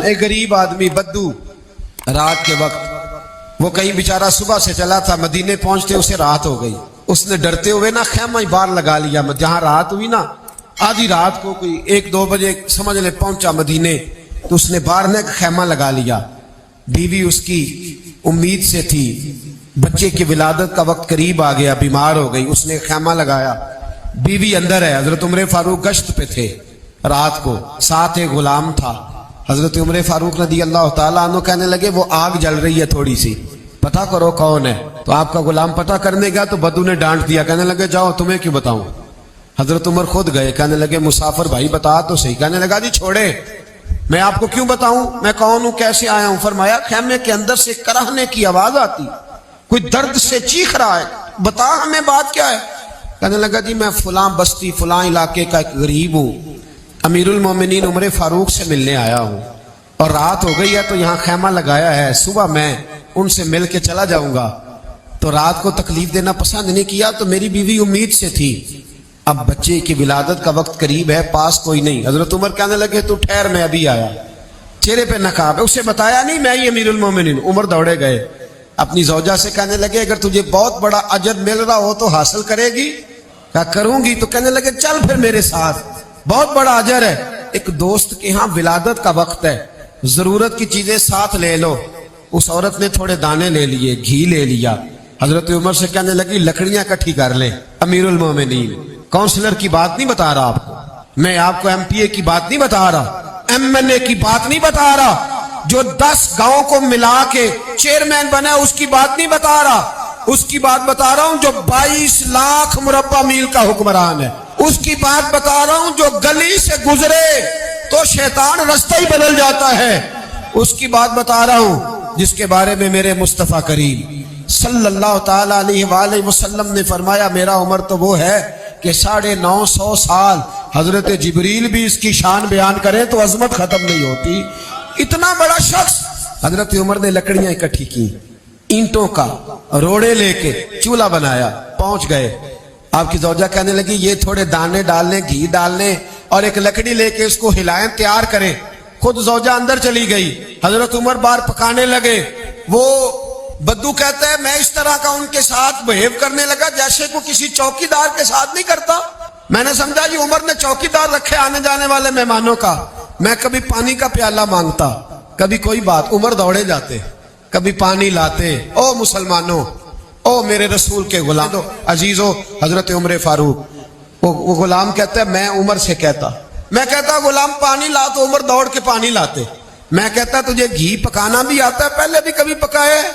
ایک غریب آدمی بدو رات کے وقت وہ کہیں بیچارہ صبح سے چلا تھا، مدینے پہنچتے اسے رات ہو گئی. اس نے ڈرتے ہوئے نا خیمہ ہی باہر لگا لیا. جہاں رات ہوئی نا آدھی رات کو کوئی 1-2 بجے سمجھ لے پہنچا مدینے، تو اس نے باہر نے خیمہ لگا لیا. بیوی اس کی امید سے تھی، بچے کی ولادت کا وقت قریب آ گیا، بیمار ہو گئی. اس نے خیمہ لگایا، بیوی اندر ہے. حضرت عمر فاروق گشت پہ تھے رات کو، ساتھ ایک غلام تھا. حضرت عمر فاروق رضی اللہ تعالیٰ عنہ کہنے لگے وہ آگ جل رہی ہے تھوڑی سی، پتہ کرو کون ہے. تو آپ کا غلام پتہ کرنے گیا تو بدو نے ڈانٹ دیا، کہنے لگے جاؤ تمہیں کیوں بتاؤں. حضرت عمر خود گئے، کہنے لگے مسافر بھائی بتا تو صحیح. کہنے لگا جی چھوڑے، میں آپ کو کیوں بتاؤں میں کون ہوں کیسے آیا ہوں. فرمایا خیمے کے اندر سے کراہنے کی آواز آتی، کوئی درد سے چیخ رہا ہے، بتا ہمیں بات کیا ہے. کہنے لگا جی میں فلاں بستی فلاں علاقے کا ایک غریب ہوں، امیر المومنین عمر فاروق سے ملنے آیا ہوں، اور رات ہو گئی ہے تو یہاں خیمہ لگایا ہے، صبح میں ان سے مل کے چلا جاؤں گا. تو رات کو تکلیف دینا پسند نہیں کیا، تو میری بیوی امید سے تھی، اب بچے کی ولادت کا وقت قریب ہے، پاس کوئی نہیں. حضرت عمر کہنے لگے تو ٹھہر میں ابھی آیا. چہرے پہ نقاب ہے، اسے بتایا نہیں میں ہی امیر المومنین. عمر دوڑے گئے اپنی زوجہ سے، کہنے لگے اگر تجھے بہت بڑا اجر مل رہا ہو تو حاصل کرے گی. کہا کروں گی. تو کہنے لگے چل پھر میرے ساتھ، بہت بڑا اجر ہے. ایک دوست کے ہاں ولادت کا وقت ہے، ضرورت کی چیزیں ساتھ لے لو. اس عورت نے تھوڑے دانے لے لیے، گھی لے لیا. حضرت عمر سے کہنے لگی لکڑیاں اکٹھی کر لیں. امیر المومنین کونسلر کی بات نہیں بتا رہا آپ کو، میں آپ کو MP کی بات نہیں بتا رہا، MLA کی بات نہیں بتا رہا، جو 10 گاؤں کو ملا کے چیئرمین بنا اس کی بات نہیں بتا رہا. اس کی بات بتا رہا ہوں جو 22 لاکھ مربع میل کا حکمران ہے. اس کی بات بتا رہا ہوں جو گلی سے گزرے تو شیطان رستہ ہی بدل جاتا ہے. اس کی بات بتا رہا ہوں جس کے بارے میں میرے مصطفیٰ کریم صلی اللہ تعالیٰ علیہ وآلہ وسلم نے فرمایا میرا عمر تو وہ ہے کہ 950 سال حضرت جبریل بھی اس کی شان بیان کریں تو عظمت ختم نہیں ہوتی. اتنا بڑا شخص. حضرت عمر نے لکڑیاں اکٹھی کی، اینٹوں کا روڑے لے کے چولہا بنایا، پہنچ گئے. آپ کی زوجہ کہنے لگی یہ تھوڑے دانے ڈالنے، گھی ڈالنے اور ایک لکڑی لے کے اس کو ہلائیں تیار کریں. خود زوجہ اندر چلی گئی، حضرت عمر باہر پکانے لگے. وہ بدو کہتا ہے میں اس طرح کا ان کے ساتھ بہیو کرنے لگا جیسے کو کسی چوکیدار کے ساتھ نہیں کرتا. میں نے سمجھا جی عمر نے چوکیدار رکھے آنے جانے والے مہمانوں کا. میں کبھی پانی کا پیالہ مانگتا، کبھی کوئی بات، عمر دوڑے جاتے، کبھی پانی لاتے. او مسلمانوں، او میرے رسول کے غلام عزیزو. حضرت عمر فاروق وہ غلام کہتا ہے میں عمر سے کہتا، میں کہتا غلام پانی لا تو عمر دوڑ کے پانی لاتے. میں کہتا تجھے گھی پکانا بھی آتا ہے، پہلے بھی کبھی پکایا ہے؟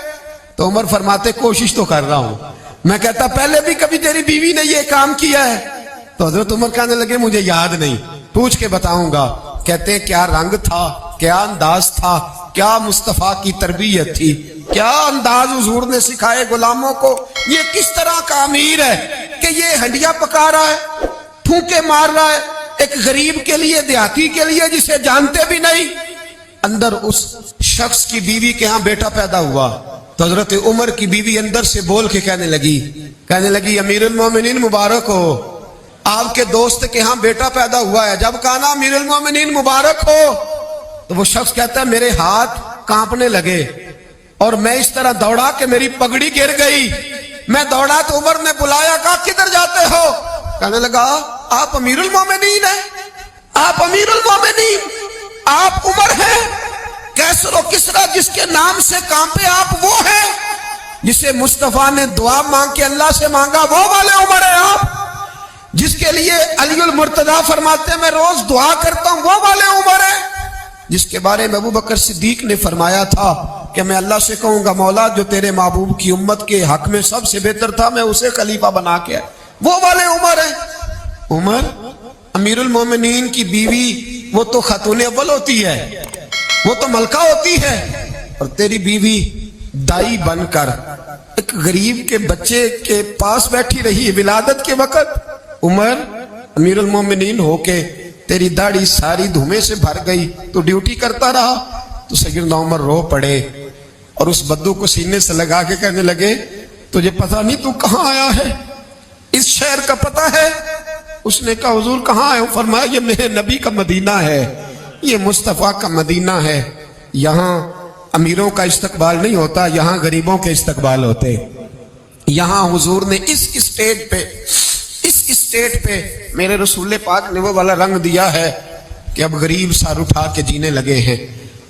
تو عمر فرماتے کوشش تو کر رہا ہوں. میں کہتا پہلے بھی کبھی تیری بیوی نے یہ کام کیا ہے؟ تو حضرت عمر کہنے لگے مجھے یاد نہیں، پوچھ کے بتاؤں گا. کہتے کیا رنگ تھا، کیا انداز تھا، کیا مصطفیٰ کی تربیت تھی، کیا انداز حضور نے سکھائے غلاموں کو. یہ کس طرح کا امیر ہے کہ یہ ہنڈیاں پکا رہا ہے، پھونکے مار رہا ہے ایک غریب کے لیے، دیہاتی کے لیے جسے جانتے بھی نہیں. اندر اس شخص کی بیوی کے ہاں بیٹا پیدا ہوا تو حضرت عمر کی بیوی اندر سے بول کے کہنے لگی امیر المومنین مبارک ہو، آپ کے دوست کے ہاں بیٹا پیدا ہوا ہے. جب کہا نا امیر المومنین مبارک ہو تو وہ شخص کہتا ہے میرے ہاتھ کانپنے لگے اور میں اس طرح دوڑا کہ میری پگڑی گر گئی. میں دوڑا تو عمر نے بلایا، کہا کدھر جاتے ہو؟ کہنے لگا آپ امیر المومنین ہیں، آپ امیر المومنین، آپ عمر ہیں، کیسر و کسرا جس کے نام سے کانپے آپ وہ ہیں، جسے مصطفیٰ نے دعا مانگ کے اللہ سے مانگا وہ والے عمر ہیں آپ، جس کے لیے علی المرتضیٰ فرماتے ہیں میں روز دعا کرتا ہوں وہ والے عمر ہیں، جس کے بارے میں ابو بکر صدیق نے فرمایا تھا کہ میں اللہ سے کہوں گا مولا جو تیرے محبوب کی امت کے حق میں سب سے بہتر تھا میں اسے خلیفہ بنا کے وہ والے عمر ہیں. عمر امیر المومنین کی بیوی وہ تو خاتون اول ہوتی ہے، وہ تو ملکہ ہوتی ہے، اور تیری بیوی دائی بن کر ایک غریب کے بچے کے پاس بیٹھی رہی ولادت کے وقت. عمر امیر المومنین ہو کے تیری داڑھی ساری دھومے سے بھر گئی تو ڈیوٹی کرتا رہا. تو سیدنا عمر رو پڑے اور اس بدو کو سینے سے لگا کے کہنے لگے تجھے پتہ نہیں تو کہاں آیا ہے، اس شہر کا پتہ ہے؟ اس نے کہا حضور کہاں ہے؟ فرمایا یہ میرے نبی کا مدینہ ہے، یہ مصطفیٰ کا مدینہ ہے. یہاں امیروں کا استقبال نہیں ہوتا، یہاں غریبوں کے استقبال ہوتے۔ یہاں حضور نے اس اسٹیٹ پہ میرے رسول پاک نے وہ والا رنگ دیا ہے کہ اب غریب سر اٹھا کے جینے لگے ہیں،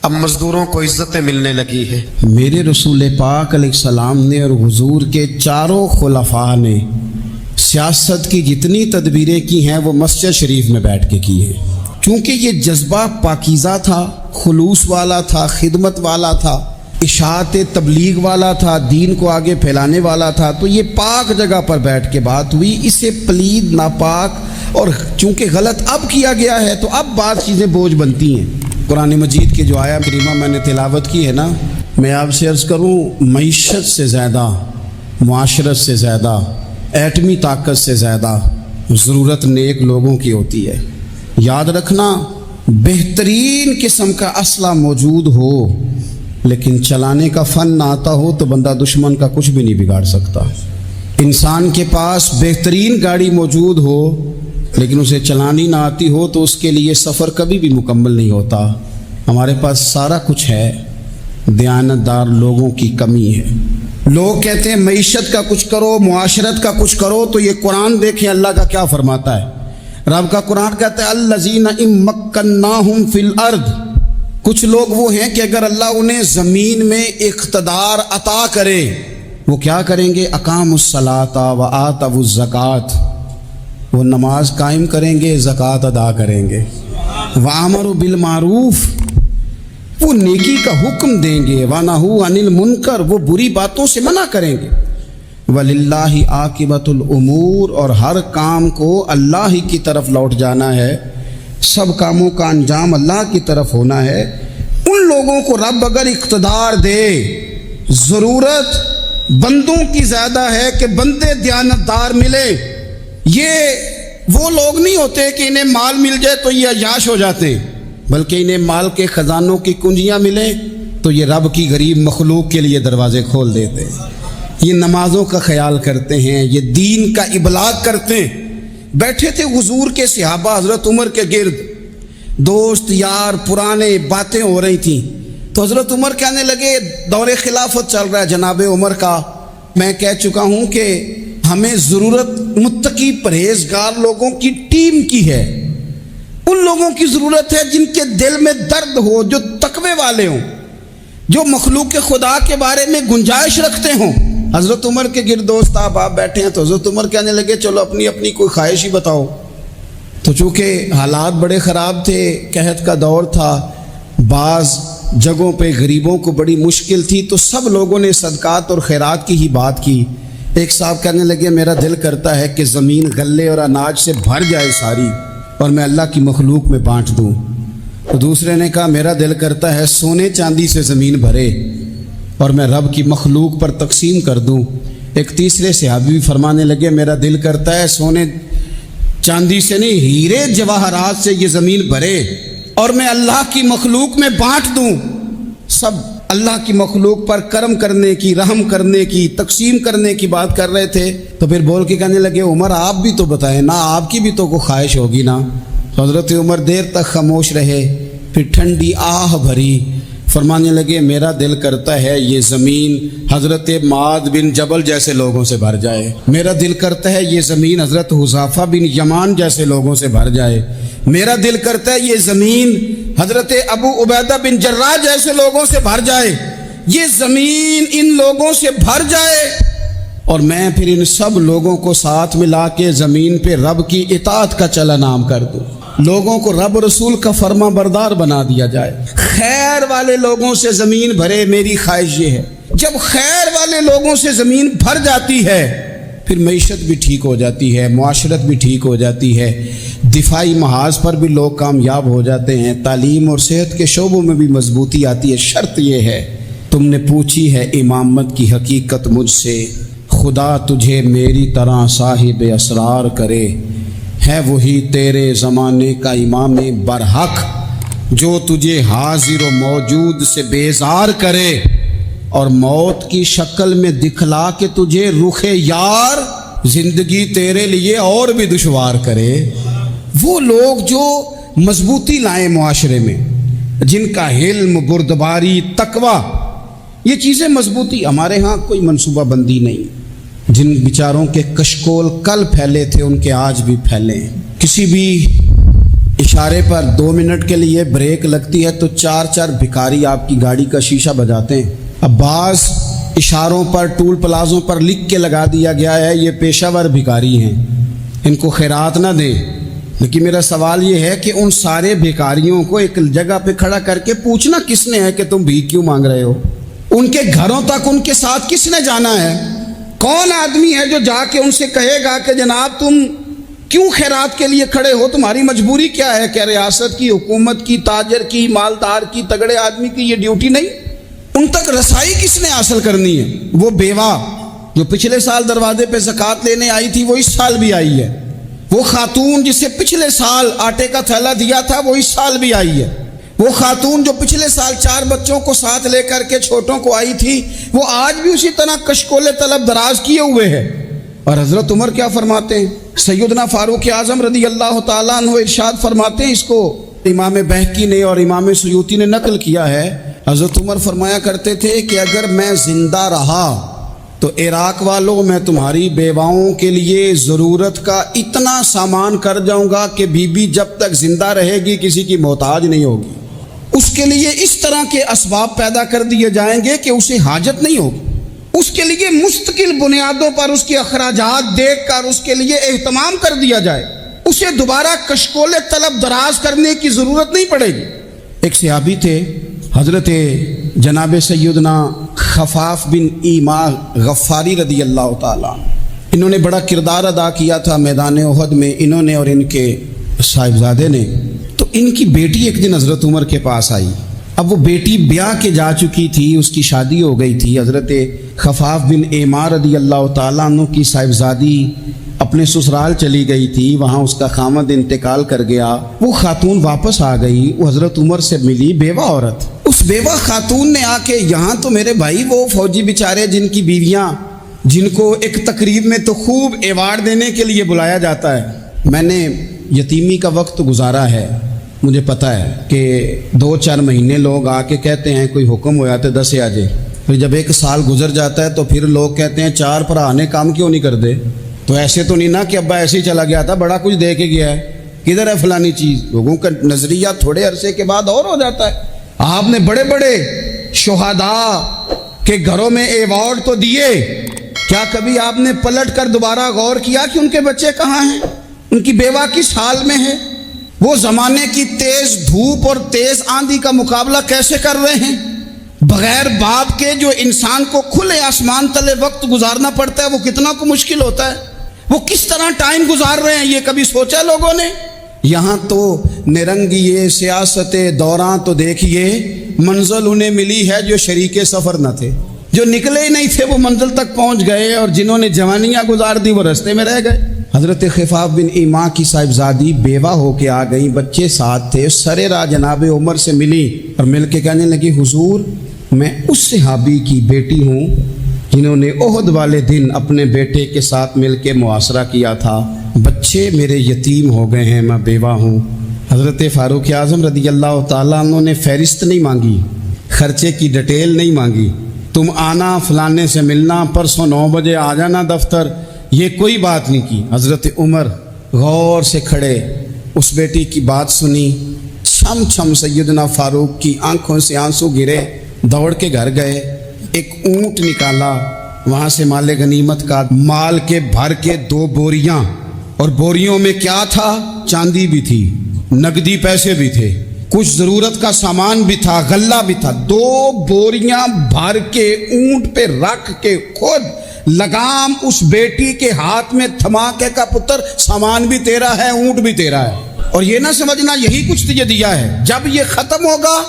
اب مزدوروں کو عزتیں ملنے لگی ہیں۔ میرے رسول پاک علیہ السلام نے اور حضور کے چاروں خلفاء نے سیاست کی جتنی تدبیریں کی ہیں وہ مسجد شریف میں بیٹھ کے کی ہیں، چونکہ یہ جذبہ پاکیزہ تھا، خلوص والا تھا، خدمت والا تھا، اشاعت تبلیغ والا تھا، دین کو آگے پھیلانے والا تھا۔ تو یہ پاک جگہ پر بیٹھ کے بات ہوئی، اسے پلید، ناپاک اور چونکہ غلط اب کیا گیا ہے تو اب بعض چیزیں بوجھ بنتی ہیں۔ قرآن مجید کی جو آیا کریمہ میں نے تلاوت کی ہے نا، میں آپ سے عرض کروں، معیشت سے زیادہ، معاشرت سے زیادہ، ایٹمی طاقت سے زیادہ ضرورت نیک لوگوں کی ہوتی ہے۔ یاد رکھنا، بہترین قسم کا اسلحہ موجود ہو لیکن چلانے کا فن نہ آتا ہو تو بندہ دشمن کا کچھ بھی نہیں بگاڑ سکتا۔ انسان کے پاس بہترین گاڑی موجود ہو لیکن اسے چلانی نہ آتی ہو تو اس کے لیے سفر کبھی بھی مکمل نہیں ہوتا۔ ہمارے پاس سارا کچھ ہے، دیانتدار لوگوں کی کمی ہے۔ لوگ کہتے ہیں معیشت کا کچھ کرو، معاشرت کا کچھ کرو، تو یہ قرآن دیکھیں اللہ کا کیا فرماتا ہے۔ رب کا قرآن کہتا ہے الذین ان مکناہم فی الارض، کچھ لوگ وہ ہیں کہ اگر اللہ انہیں زمین میں اقتدار عطا کرے وہ کیا کریں گے؟ اقاموا الصلاۃ وآتوا الزکوٰۃ، وہ نماز قائم کریں گے، زکوٰۃ ادا کریں گے، وامروا بالمعروف، وہ نیکی کا حکم دیں گے، ونہوا عن المنکر، وہ بری باتوں سے منع کریں گے، وللہ عاقبۃ الامور، اور ہر کام کو اللہ ہی کی طرف لوٹ جانا ہے، سب کاموں کا انجام اللہ کی طرف ہونا ہے۔ ان لوگوں کو رب اگر اقتدار دے، ضرورت بندوں کی زیادہ ہے کہ بندے دیانتدار ملے۔ یہ وہ لوگ نہیں ہوتے کہ انہیں مال مل جائے تو یہ عیاش ہو جاتے، بلکہ انہیں مال کے خزانوں کی کنجیاں ملیں تو یہ رب کی غریب مخلوق کے لیے دروازے کھول دیتے ہیں۔ یہ نمازوں کا خیال کرتے ہیں، یہ دین کا ابلاغ کرتے ہیں۔ بیٹھے تھے حضور کے صحابہ حضرت عمر کے گرد، دوست یار پرانے باتیں ہو رہی تھیں، تو حضرت عمر کہنے لگے دور خلافت چل رہا ہے جناب عمر کا، میں کہہ چکا ہوں کہ ہمیں ضرورت متقی پرہیزگار لوگوں کی ٹیم کی ہے، ان لوگوں کی ضرورت ہے جن کے دل میں درد ہو، جو تقوی والے ہوں، جو مخلوق خدا کے بارے میں گنجائش رکھتے ہوں۔ حضرت عمر کے گرد دوست آپ بیٹھے ہیں تو حضرت عمر کہنے لگے چلو اپنی اپنی کوئی خواہش ہی بتاؤ۔ تو چونکہ حالات بڑے خراب تھے، قحط کا دور تھا، بعض جگہوں پہ غریبوں کو بڑی مشکل تھی، تو سب لوگوں نے صدقات اور خیرات کی ہی بات کی۔ ایک صاحب کہنے لگے میرا دل کرتا ہے کہ زمین غلے اور اناج سے بھر جائے ساری اور میں اللہ کی مخلوق میں بانٹ دوں۔ تو دوسرے نے کہا میرا دل کرتا ہے سونے چاندی سے زمین بھرے اور میں رب کی مخلوق پر تقسیم کر دوں۔ ایک تیسرے صحابی بھی فرمانے لگے میرا دل کرتا ہے سونے چاندی سے نہیں، ہیرے جواہرات سے یہ زمین بھرے اور میں اللہ کی مخلوق میں بانٹ دوں۔ سب اللہ کی مخلوق پر کرم کرنے کی، رحم کرنے کی، تقسیم کرنے کی بات کر رہے تھے۔ تو پھر بول کے کہنے لگے عمر آپ بھی تو بتائیں نا، آپ کی بھی تو کوئی خواہش ہوگی نا۔ حضرت عمر دیر تک خاموش رہے، پھر ٹھنڈی آہ بھری، فرمانے لگے میرا دل کرتا ہے یہ زمین حضرت معاذ بن جبل جیسے لوگوں سے بھر جائے، میرا دل کرتا ہے یہ زمین حضرت حذیفہ بن یمان جیسے لوگوں سے بھر جائے، میرا دل کرتا ہے یہ زمین حضرت ابو عبیدہ بن جراح جیسے لوگوں سے بھر جائے، یہ زمین ان لوگوں سے بھر جائے اور میں پھر ان سب لوگوں کو ساتھ ملا کے زمین پہ رب کی اطاعت کا چلن عام کر دوں، لوگوں کو رب رسول کا فرما بردار بنا دیا جائے، خیر والے لوگوں سے زمین بھرے۔ میری خواہش یہ ہے جب خیر والے لوگوں سے زمین بھر جاتی ہے پھر معیشت بھی ٹھیک ہو جاتی ہے، معاشرت بھی ٹھیک ہو جاتی ہے، دفاعی محاذ پر بھی لوگ کامیاب ہو جاتے ہیں، تعلیم اور صحت کے شعبوں میں بھی مضبوطی آتی ہے۔ شرط یہ ہے تم نے پوچھی ہے امامت کی حقیقت مجھ سے، خدا تجھے میری طرح صاحب اسرار کرے، ہے وہی تیرے زمانے کا امام برحق جو تجھے حاضر و موجود سے بیزار کرے اور موت کی شکل میں دکھلا کے تجھے رخ یار زندگی تیرے لیے اور بھی دشوار کرے۔ وہ لوگ جو مضبوطی لائیں معاشرے میں، جن کا علم، بردباری، تقوی، یہ چیزیں مضبوطی. ہمارے ہاں کوئی منصوبہ بندی نہیں. جن بیچاروں کے کشکول کل پھیلے تھے ان کے آج بھی پھیلے ہیں. کسی بھی اشارے پر 2 منٹ کے لیے بریک لگتی ہے تو 4 بھکاری آپ کی گاڑی کا شیشہ بجاتے ہیں. اب بعض اشاروں پر، ٹول پلازوں پر لکھ کے لگا دیا گیا ہے یہ پیشہ ور بھکاری ہیں، ان کو خیرات نہ دیں. لیکن میرا سوال یہ ہے کہ ان سارے بھکاریوں کو ایک جگہ پہ کھڑا کر کے پوچھنا کس نے ہے کہ تم بھیک کیوں مانگ رہے ہو؟ ان کے گھروں تک ان کے ساتھ کس نے جانا ہے؟ کون آدمی ہے جو جا کے ان سے کہے گا کہ جناب تم کیوں خیرات کے لیے کھڑے ہو، تمہاری مجبوری کیا ہے؟ کہ ریاست کی، حکومت کی، تاجر کی، مالدار کی، تگڑے آدمی کی یہ ڈیوٹی نہیں؟ ان تک رسائی کس نے حاصل کرنی ہے؟ وہ بیوہ جو پچھلے سال دروازے پہ زکوٰۃ لینے آئی تھی وہ اس سال بھی آئی ہے. وہ خاتون جسے پچھلے سال آٹے کا تھیلا دیا تھا وہ اس سال بھی آئی ہے. وہ خاتون جو پچھلے سال 4 بچوں کو ساتھ لے کر کے چھوٹوں کو آئی تھی وہ آج بھی اسی طرح کشکول طلب دراز کیے ہوئے ہے. اور حضرت عمر کیا فرماتے ہیں؟ سیدنا فاروق اعظم رضی اللہ تعالیٰ عنہ ارشاد فرماتے ہیں، اس کو امام بہقی نے اور امام سیوطی نے نقل کیا ہے. حضرت عمر فرمایا کرتے تھے کہ اگر میں زندہ رہا تو عراق والوں میں تمہاری بیواؤں کے لیے ضرورت کا اتنا سامان کر جاؤں گا کہ بی بی جب تک زندہ رہے گی کسی کی محتاج نہیں ہوگی. اس کے لیے اس طرح کے اسباب پیدا کر دیے جائیں گے کہ اسے حاجت نہیں ہوگی. اس کے لیے مستقل بنیادوں پر اس کے اخراجات دیکھ کر اس کے لیے اہتمام کر دیا جائے. اسے دوبارہ کشکول طلب دراز کرنے کی ضرورت نہیں پڑے گی. ایک صحابی تھے حضرت جناب سیدنا خفاف بن ایما غفاری رضی اللہ تعالیٰ. انہوں نے بڑا کردار ادا کیا تھا میدان احد میں، انہوں نے اور ان کے صاحبزادے نے. تو ان کی بیٹی ایک دن حضرت عمر کے پاس آئی. اب وہ بیٹی بیاہ کے جا چکی تھی، اس کی شادی ہو گئی تھی. حضرت خفاف بن ایما رضی اللہ تعالیٰ عنہ کی صاحبزادی اپنے سسرال چلی گئی تھی، وہاں اس کا خامد انتقال کر گیا. وہ خاتون واپس آ گئی، وہ حضرت عمر سے ملی، بیوہ عورت. اس بیوہ خاتون نے آ کے یہاں تو میرے بھائی وہ فوجی بیچارے جن کی بیویاں، جن کو ایک تقریب میں تو خوب ایوارڈ دینے کے لیے بلایا جاتا ہے. میں نے یتیمی کا وقت گزارا ہے، مجھے پتہ ہے کہ 2-4 مہینے لوگ آ کے کہتے ہیں کوئی حکم ہو جاتے 10 آ جائے. پھر جب 1 سال گزر جاتا ہے تو پھر لوگ کہتے ہیں 4 بھرا نے کام کیوں نہیں کر دے. تو ایسے تو نہیں نا کہ ابا ایسے ہی چلا گیا تھا، بڑا کچھ دے کے گیا ہے، کدھر ہے فلانی چیز. لوگوں کا نظریہ تھوڑے عرصے کے بعد اور ہو جاتا ہے. آپ نے بڑے بڑے شہداء کے گھروں میں ایوارڈ تو دیے، کیا کبھی آپ نے پلٹ کر دوبارہ غور کیا کہ ان کے بچے کہاں ہیں، ان کی بیوہ کس حال میں ہے؟ وہ زمانے کی تیز دھوپ اور تیز آندھی کا مقابلہ کیسے کر رہے ہیں؟ بغیر باپ کے جو انسان کو کھلے آسمان تلے وقت گزارنا پڑتا ہے وہ کتنا کو مشکل ہوتا ہے. وہ کس طرح ٹائم گزار رہے ہیں یہ کبھی سوچا لوگوں نے؟ یہاں تو نرنگیے سیاست دوراں تو دیکھیے منزل انہیں ملی ہے جو شریک سفر نہ تھے، جو نکلے ہی نہیں تھے وہ منزل تک پہنچ گئے، اور جنہوں نے جوانیاں گزار دی وہ رستے میں رہ گئے. حضرت خفاف بن ایما کی صاحبزادی بیوہ ہو کے آ گئی، بچے ساتھ تھے. سرے راہ جناب عمر سے ملی اور مل کے کہنے لگی حضور میں اس صحابی کی بیٹی ہوں جنہوں نے احد والے دن اپنے بیٹے کے ساتھ مل کے محاصرہ کیا تھا. بچے میرے یتیم ہو گئے ہیں، میں بیوہ ہوں. حضرت فاروق اعظم رضی اللہ تعالیٰ عنہ نے فہرست نہیں مانگی، خرچے کی ڈیٹیل نہیں مانگی، تم آنا فلانے سے ملنا، پرسوں 9 بجے آ جانا دفتر، یہ کوئی بات نہیں کی. حضرت عمر غور سے کھڑے، اس بیٹی کی بات سنی، چھم چھم سیدنا فاروق کی آنکھوں سے آنسو گرے، دوڑ کے گھر گئے، ایک اونٹ نکالا، وہاں سے مال غنیمت کا مال کے بھر کے 2 بوریاں، اور بوریوں میں کیا تھا؟ چاندی بھی تھی، نقدی پیسے بھی تھے، کچھ ضرورت کا سامان بھی تھا، غلہ بھی تھا. 2 بوریاں بھر کے اونٹ پہ رکھ کے خود لگام اس بیٹی کے ہاتھ میں تھما کے کا پتر سامان بھی تیرا ہے، اونٹ بھی تیرا ہے. اور یہ نہ سمجھنا یہی کچھ تجھے دیا ہے، جب یہ ختم ہوگا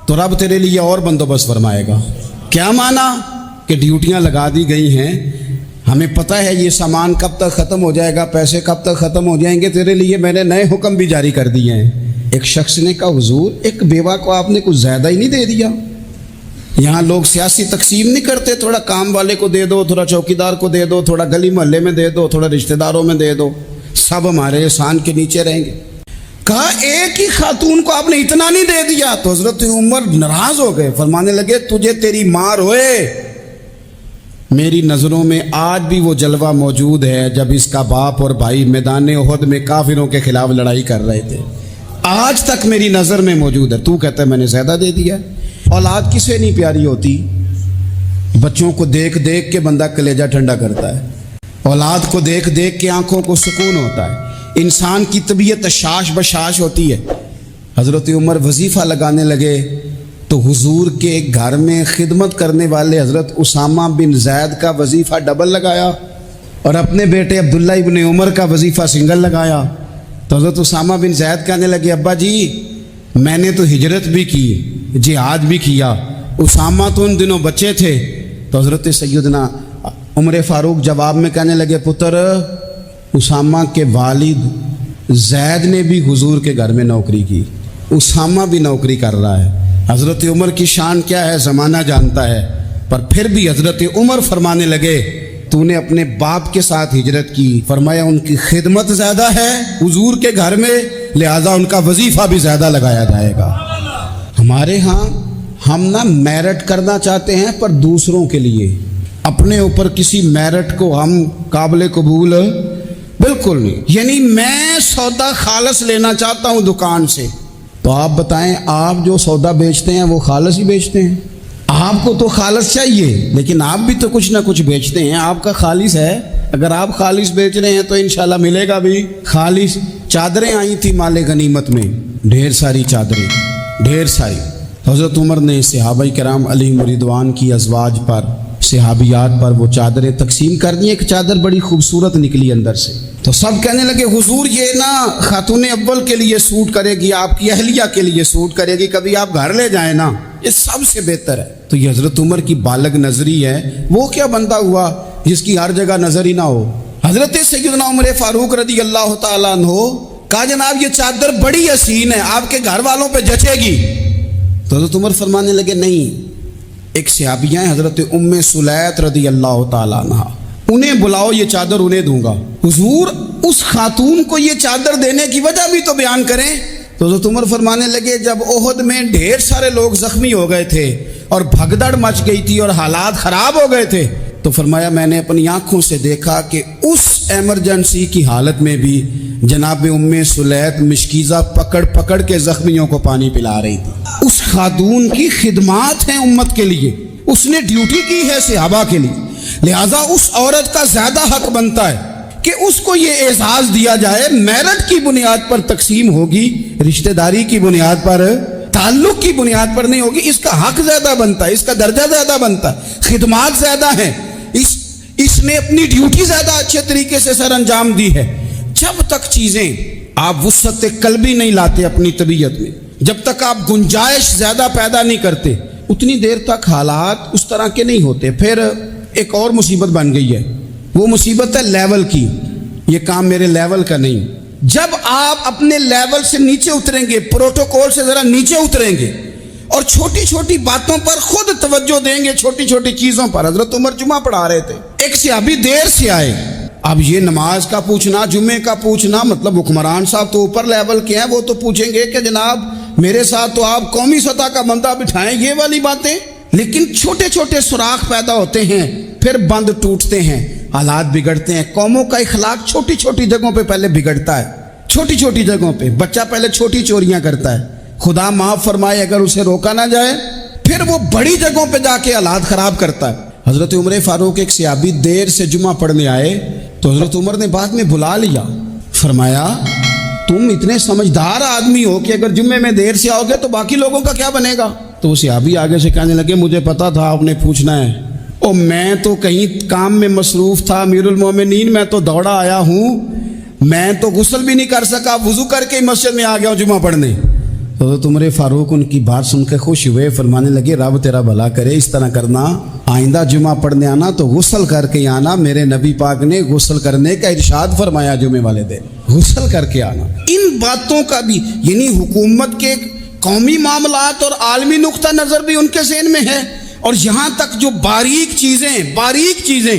تو رب تیرے لیے اور بندوبست فرمائے گا. کیا مانا کہ ڈیوٹیاں لگا دی گئی ہیں، ہمیں پتہ ہے یہ سامان کب تک ختم ہو جائے گا، پیسے کب تک ختم ہو جائیں گے، تیرے لیے میں نے نئے حکم بھی جاری کر دیے ہیں. ایک شخص نے کہا حضور ایک بیوہ کو آپ نے کچھ زیادہ ہی نہیں دے دیا؟ یہاں لوگ سیاسی تقسیم نہیں کرتے، تھوڑا کام والے کو دے دو، تھوڑا چوکیدار کو دے دو، تھوڑا گلی محلے میں دے دو، تھوڑا رشتہ داروں میں دے دو، سب ہمارے احسان کے نیچے رہیں گے. کہا ایک ہی خاتون کو آپ نے اتنا نہیں دے دیا؟ تو حضرت عمر ناراض ہو گئے، فرمانے لگے تجھے تیری ماں روئے، میری نظروں میں آج بھی وہ جلوہ موجود ہے جب اس کا باپ اور بھائی میدان احد میں کافروں کے خلاف لڑائی کر رہے تھے، آج تک میری نظر میں موجود ہے۔ تو کہتا ہے میں نے زیادہ دے دیا۔ اولاد کسے نہیں پیاری ہوتی؟ بچوں کو دیکھ دیکھ کے بندہ کلیجہ ٹھنڈا کرتا ہے، اولاد کو دیکھ دیکھ کے آنکھوں کو سکون ہوتا ہے، انسان کی طبیعت شاش بشاش ہوتی ہے۔ حضرت عمر وظیفہ لگانے لگے تو حضور کے گھر میں خدمت کرنے والے حضرت اسامہ بن زید کا وظیفہ ڈبل لگایا اور اپنے بیٹے عبداللہ ابن عمر کا وظیفہ سنگل لگایا۔ تو حضرت اسامہ بن زید کہنے لگے ابا جی میں نے تو ہجرت بھی کی، جہاد بھی کیا، اسامہ تو ان دنوں بچے تھے۔ تو حضرت سیدنا عمر فاروق جواب میں کہنے لگے پتر، اسامہ کے والد زید نے بھی حضور کے گھر میں نوکری کی، اسامہ بھی نوکری کر رہا ہے۔ حضرت عمر کی شان کیا ہے زمانہ جانتا ہے، پر پھر بھی حضرت عمر فرمانے لگے تو نے اپنے باپ کے ساتھ ہجرت کی، فرمایا ان کی خدمت زیادہ ہے حضور کے گھر میں، لہذا ان کا وظیفہ بھی زیادہ لگایا جائے گا۔ ہمارے ہاں ہم نہ میرٹ کرنا چاہتے ہیں پر دوسروں کے لیے، اپنے اوپر کسی میرٹ کو ہم قابل قبول بالکل نہیں۔ یعنی میں سودا خالص لینا چاہتا ہوں دکان سے، تو آپ بتائیں آپ جو سودا بیچتے ہیں وہ خالص ہی بیچتے ہیں؟ آپ کو تو خالص چاہیے لیکن آپ بھی تو کچھ نہ کچھ بیچتے ہیں، آپ کا خالص ہے۔ اگر آپ خالص بیچ رہے ہیں تو انشاءاللہ ملے گا بھی خالص۔ چادریں آئی تھی مال غنیمت میں، ڈھیر ساری چادریں، ڈھیر ساری۔ حضرت عمر نے صحابہ کرام علیہم رضوان کی ازواج پر، صحابیات پر وہ چادریں تقسیم کر دی۔ ایک چادر بڑی خوبصورت نکلی اندر سے، تو سب کہنے لگے حضور یہ نا خاتون اول کے لیے سوٹ کرے گی، آپ کی اہلیہ کے لیے سوٹ کرے گی، کبھی آپ گھر لے جائیں نا، یہ سب سے بہتر ہے۔ تو یہ حضرت عمر کی بالغ نظری ہے، وہ کیا بندہ ہوا جس کی ہر جگہ نظر ہی نہ ہو۔ حضرت سیدنا عمر فاروق رضی اللہ تعالیٰ عنہ کہا جناب یہ چادر بڑی حسین ہے، آپ کے گھر والوں پہ جچے گی۔ تو حضرت عمر فرمانے لگے نہیں، ایک صحابیہ ہیں حضرت ام سلیت رضی اللہ تعالیٰ عنہ، انہیں بلاؤ، یہ چادر انہیں دوں گا۔ حضور اس خاتون کو یہ چادر دینے کی وجہ بھی تو بیان کریں۔ تو حضرت عمر فرمانے لگے جب احد میں ڈھیر سارے لوگ زخمی ہو گئے تھے اور بھگدڑ مچ گئی تھی اور حالات خراب ہو گئے تھے، تو فرمایا میں نے اپنی آنکھوں سے دیکھا کہ اس ایمرجنسی کی حالت میں بھی جناب ام سلیت مشکیزہ پکڑ پکڑ کے زخمیوں کو پانی پلا رہی تھی۔ اس خاتون کی خدمات ہیں امت کے لیے، اس نے ڈیوٹی کی ہے صحابہ کے لیے، لہذا اس عورت کا زیادہ حق بنتا ہے کہ اس کو یہ اعزاز دیا جائے۔ میرٹ کی بنیاد پر تقسیم ہوگی، رشتہ داری کی بنیاد پر، تعلق کی بنیاد پر نہیں ہوگی۔ اس کا حق زیادہ بنتا ہے، اس کا درجہ زیادہ بنتا ہے، خدمات زیادہ ہیں، اس نے اپنی ڈیوٹی زیادہ اچھے طریقے سے سر انجام دی ہے۔ جب تک چیزیں آپ وسعت قلبی نہیں لاتے اپنی طبیعت میں، جب تک آپ گنجائش زیادہ پیدا نہیں کرتے، اتنی دیر تک حالات اس طرح کے نہیں ہوتے۔ پھر ایک اور مصیبت بن گئی ہے، وہ مصیبت ہے لیول کی۔ یہ کام میرے لیول کا نہیں۔ جب آپ اپنے لیول سے نیچے اتریں گے، پروٹوکول سے ذرا نیچے اتریں گے اور چھوٹی چھوٹی باتوں پر خود توجہ دیں گے، چھوٹی چھوٹی چیزوں پر۔ حضرت عمر جمعہ پڑھا رہے تھے، ایک صحابی دیر سے آئے، اب یہ نماز کا پوچھنا، جمعے کا پوچھنا، مطلب حکمران صاحب تو اوپر لیول کے ہیں، وہ تو پوچھیں گے کہ جناب میرے ساتھ تو آپ قومی سطح کا بندہ بٹھائیں، یہ والی باتیں۔ لیکن چھوٹے چھوٹے سوراخ پیدا ہوتے ہیں، پھر بند ٹوٹتے ہیں، حالات بگڑتے ہیں۔ قوموں کا اخلاق چھوٹی چھوٹی جگہوں پہ پہلے بگڑتا ہے، چھوٹی چھوٹی جگہوں پہ۔ بچہ پہلے چھوٹی چوریاں کرتا ہے، خدا معاف فرمائے اگر اسے روکا نہ جائے، پھر وہ بڑی جگہوں پہ جا کے حالات خراب کرتا ہے۔ حضرت عمر فاروق ایک صحابی دیر سے جمعہ پڑھنے آئے تو حضرت عمر نے بعد میں بلا لیا، فرمایا تم اتنے سمجھدار آدمی ہو کہ اگر جمعے میں دیر سے آؤ گے تو باقی لوگوں کا کیا بنے گا؟ تو وہ صحابی آگے سے کہنے لگے مجھے پتا تھا آپ نے پوچھنا ہے، اور میں تو کہیں کام میں مصروف تھا، امیر المومنین میں تو دوڑا آیا ہوں، میں تو غسل بھی نہیں کر سکا، وضو کر کے مسجد میں آ گیا ہوں جمعہ پڑھنے۔ حضرت عمر فاروق ان کی بات سن کے خوش ہوئے، فرمانے لگے رب تیرا بھلا کرے، اس طرح کرنا، آئندہ جمعہ پڑھنے آنا تو غسل کر کے آنا، میرے نبی پاک نے غسل کرنے کا ارشاد فرمایا جمعے والے دن، غسل کر کے آنا۔ ان باتوں کا بھی یعنی حکومت کے قومی معاملات اور عالمی نقطہ نظر بھی ان کے ذہن میں ہے، اور یہاں تک جو باریک چیزیں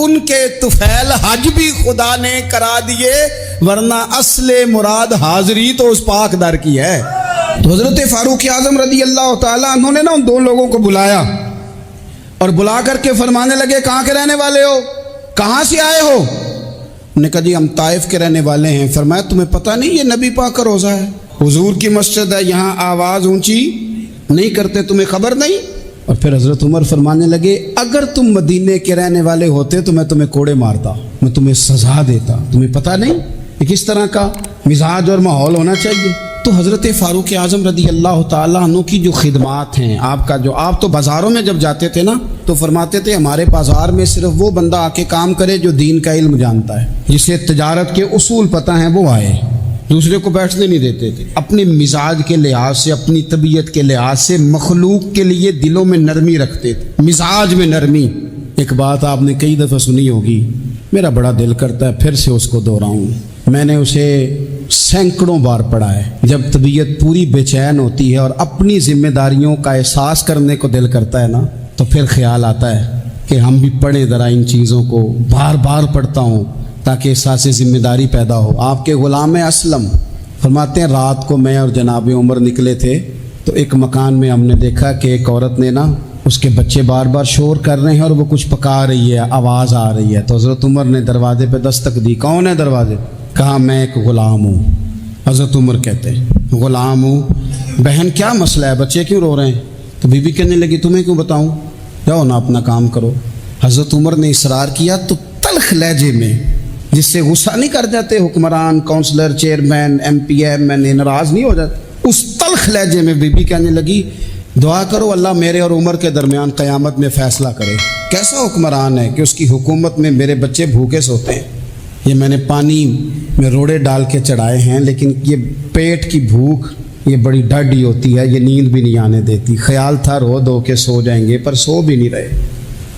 ان کے طفیل حج بھی خدا نے کرا دیے، ورنہ اصل مراد حاضری تو اس پاک در کی ہے۔ تو حضرت فاروق اعظم رضی اللہ تعالیٰ عنہ نے نا ان دو لوگوں کو بلایا اور بلا کر کے فرمانے لگے کہاں کے رہنے والے ہو، کہاں سے آئے ہو؟ انہوں نے کہا جی ہم طائف کے رہنے والے ہیں۔ فرمایا تمہیں پتہ نہیں یہ نبی پاک کا روزہ ہے، حضور کی مسجد ہے، یہاں آواز اونچی نہیں کرتے، تمہیں خبر نہیں؟ اور پھر حضرت عمر فرمانے لگے اگر تم مدینے کے رہنے والے ہوتے تو میں تمہیں کوڑے مارتا، میں تمہیں سزا دیتا، تمہیں پتہ نہیں کہ کس طرح کا مزاج اور ماحول ہونا چاہیے۔ تو حضرت فاروق اعظم رضی اللہ تعالیٰ عنہ کی جو خدمات ہیں، آپ تو بازاروں میں جب جاتے تھے نا تو فرماتے تھے ہمارے بازار میں صرف وہ بندہ آ کے کام کرے جو دین کا علم جانتا ہے، جسے تجارت کے اصول پتہ ہیں، وہ آئے، دوسرے کو بیٹھنے نہیں دیتے تھے۔ اپنے مزاج کے لحاظ سے، اپنی طبیعت کے لحاظ سے مخلوق کے لیے دلوں میں نرمی رکھتے تھے، مزاج میں نرمی۔ ایک بات آپ نے کئی دفعہ سنی ہوگی، میرا بڑا دل کرتا ہے پھر سے اس کو دہراؤں، میں نے اسے سینکڑوں بار پڑھا ہے۔ جب طبیعت پوری بے چین ہوتی ہے اور اپنی ذمہ داریوں کا احساس کرنے کو دل کرتا ہے نا، تو پھر خیال آتا ہے کہ ہم بھی پڑھیں ذرا ان چیزوں کو، بار بار پڑھتا ہوں تاکہ احساس ذمہ داری پیدا ہو۔ آپ کے غلام اسلم فرماتے ہیں رات کو میں اور جناب عمر نکلے تھے تو ایک مکان میں ہم نے دیکھا کہ ایک عورت نے نا، اس کے بچے بار بار شور کر رہے ہیں اور وہ کچھ پکا رہی ہے، آواز آ رہی ہے۔ تو حضرت عمر نے دروازے پہ دستک دی، کون ہے دروازے؟ کہا میں ایک غلام ہوں۔ حضرت عمر کہتے ہیں غلام ہوں، بہن کیا مسئلہ ہے، بچے کیوں رو رہے ہیں؟ تو بی بی کہنے لگی تمہیں کیوں بتاؤں، جاؤ نا اپنا کام کرو۔ حضرت عمر نے اصرار کیا تو تلخ لہجے میں، جس سے غصہ نہیں کر جاتے حکمران، councillor, chairman, M P M N A ناراض نہیں ہو جاتے، اس تلخ لہجے میں بی بی کہنے لگی دعا کرو اللہ میرے اور عمر کے درمیان قیامت میں فیصلہ کرے۔ کیسا حکمران ہے کہ اس کی حکومت میں میرے بچے بھوکے سوتے ہیں، یہ میں نے پانی میں روڑے ڈال کے چڑھائے ہیں، لیکن یہ پیٹ کی بھوک یہ بڑی ڈاڈی ہوتی ہے، یہ نیند بھی نہیں آنے دیتی، خیال تھا رو دو کے سو جائیں گے پر سو بھی نہیں رہے۔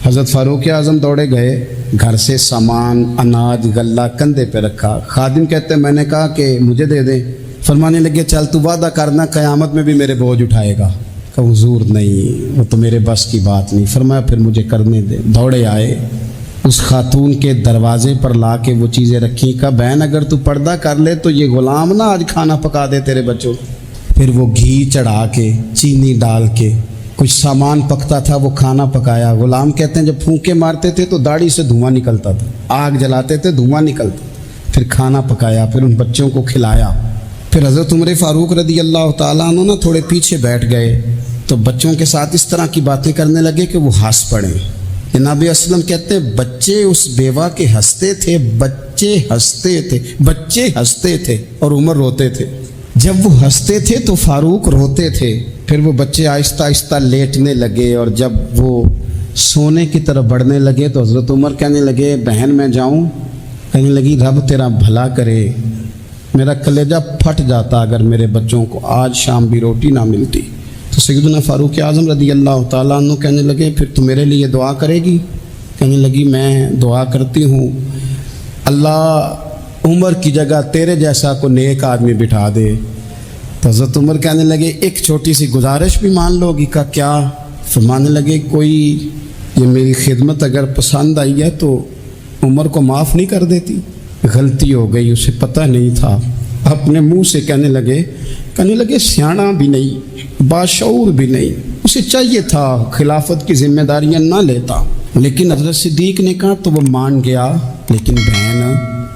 حضرت فاروق اعظم دوڑے گئے، گھر سے سامان، اناج، غلہ کندھے پہ رکھا۔ خادم کہتے ہیں میں نے کہا کہ مجھے دے دیں، فرمانے لگے چل تو وعدہ کرنا قیامت میں بھی میرے بوجھ اٹھائے گا۔ کہ حضور نہیں، وہ تو میرے بس کی بات نہیں۔ فرمایا پھر مجھے کرنے دے۔ دوڑے آئے، اس خاتون کے دروازے پر لا کے وہ چیزیں رکھی، کہا بہن اگر تو پردہ کر لے تو یہ غلام نہ آج کھانا پکا دے تیرے بچوں۔ پھر وہ گھی چڑھا کے، چینی ڈال کے، کچھ سامان پکتا تھا وہ کھانا پکایا۔ غلام کہتے ہیں جب پھونکے مارتے تھے تو داڑھی سے دھواں نکلتا تھا، آگ جلاتے تھے دھواں نکلتا، پھر کھانا پکایا، پھر ان بچوں کو کھلایا۔ پھر حضرت عمر فاروق رضی اللہ تعالیٰ عنہ نا تھوڑے پیچھے بیٹھ گئے تو بچوں کے ساتھ اس طرح کی باتیں کرنے لگے کہ وہ ہنس پڑے۔ جناب اسلم کہتے بچے اس بیوہ کے ہنستے تھے، بچے ہنستے تھے اور عمر روتے تھے۔ جب وہ ہنستے تھے تو فاروق روتے تھے، پھر وہ بچے آہستہ آہستہ لیٹنے لگے، اور جب وہ سونے کی طرف بڑھنے لگے تو حضرت عمر کہنے لگے بہن میں جاؤں؟ کہنے لگی رب تیرا بھلا کرے، میرا کلیجہ پھٹ جاتا اگر میرے بچوں کو آج شام بھی روٹی نہ ملتی۔ تو سیدنا فاروق اعظم رضی اللہ تعالیٰ عنہ کہنے لگے پھر تو میرے لیے دعا کرے گی؟ کہنے لگی میں دعا کرتی ہوں اللہ عمر کی جگہ تیرے جیسا کو نیک آدمی بٹھا دے۔ تو حضرت عمر کہنے لگے ایک چھوٹی سی گزارش بھی مان لو گی؟ کا کیا؟ فرمانے لگے کوئی یہ میری خدمت اگر پسند آئی ہے تو عمر کو معاف نہیں کر دیتی؟ غلطی ہو گئی، اسے پتہ نہیں تھا۔ اپنے منہ سے کہنے لگے سیاںا بھی نہیں، باشعور بھی نہیں، اسے چاہیے تھا خلافت کی ذمہ داریاں نہ لیتا۔ لیکن حضرت صدیق نے کہا تو وہ مان گیا، لیکن بہن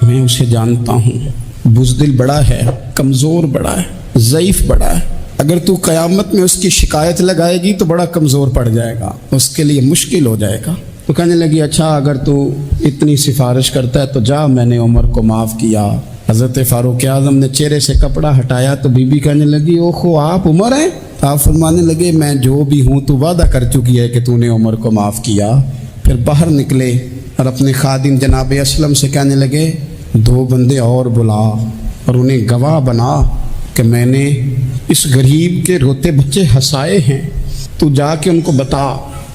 میں اسے جانتا ہوں، بزدل بڑا ہے، کمزور بڑا ہے، ضعیف بڑا ہے، اگر تو قیامت میں اس کی شکایت لگائے گی تو بڑا کمزور پڑ جائے گا، اس کے لیے مشکل ہو جائے گا۔ تو کہنے لگی اچھا اگر تو اتنی سفارش کرتا ہے تو جا، میں نے عمر کو معاف کیا۔ حضرت فاروق اعظم نے چہرے سے کپڑا ہٹایا تو بی بی کہنے لگی اوہو آپ عمر ہیں؟ آپ فرمانے لگے میں جو بھی ہوں تو وعدہ کر چکی ہے کہ تو نے عمر کو معاف کیا۔ پھر باہر نکلے اور اپنے خادم جناب اسلم سے کہنے لگے 2 بندے اور بلا اور انہیں گواہ بنا کہ میں نے اس غریب کے روتے بچے ہنسائے ہیں، تو جا کے ان کو بتا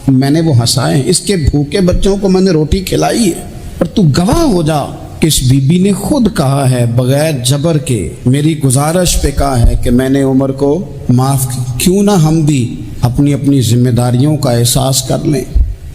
میں نے وہ ہنسائے ہیں، اس کے بھوکے بچوں کو میں نے روٹی کھلائی ہے، اور تو گواہ ہو جا کہ اس بی بی نے خود کہا ہے بغیر جبر کے، میری گزارش پہ کہا ہے کہ میں نے عمر کو معاف کی۔ کیوں نہ ہم بھی اپنی اپنی ذمہ داریوں کا احساس کر لیں۔